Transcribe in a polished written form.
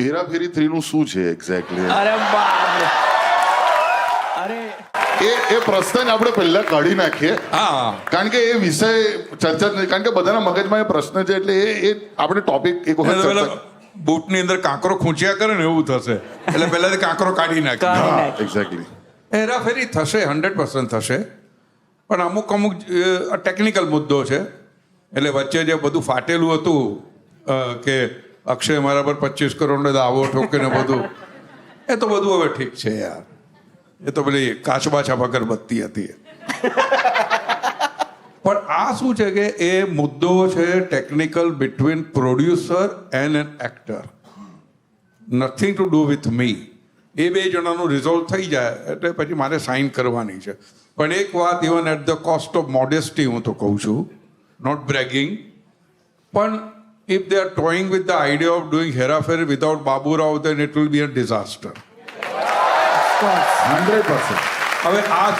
હેરાફેરી 3 નું શું છે એક્ઝેક્ટલી? અરે બાપ રે. અરે એ પ્રશ્ન આપણે પહેલા કાઢી નાખીએ, હા કારણ કે એ વિષય ચર્ચા જ નહીં, કારણ કે બધાના મગજમાં એ પ્રશ્ન છે, એટલે એ આપણે ટોપિક એક વખત ચર્ચા. બૂટની અંદર કાંકરો ખૂંચ્યા કરે ને એવું થશે, એટલે પહેલાથી કાંકરો કાઢી નાખી. કાઢી હા, નાખી. એક્ઝેક્ટલી. હેરાફેરી થશે, 100% થશે, પણ અમુક ટેકનિકલ મુદ્દો છે. એટલે વચ્ચે જે બધું ફાટેલું હતું કે અક્ષય મારા પર 25 કરોડનો દાવો ઠોકે ને બધું, એ તો બધું હવે ઠીક છે યાર. એ તો પેલી કાચબાચા અગરબત્તી હતી. પણ આ શું છે કે એ મુદ્દો છે technical between producer and an actor, nothing to do with me. એ બે જણાનું રિઝોલ્વ થઈ જાય એટલે પછી મારે સાઇન કરવાની છે. પણ એક વાત, even at the cost of modesty હું તો કહું છું, નોટ બ્રેગિંગ, પણ if they are toying with the idea of doing Hera Pheri without Babu Rao, then it will be a disaster. 100%. હવે આ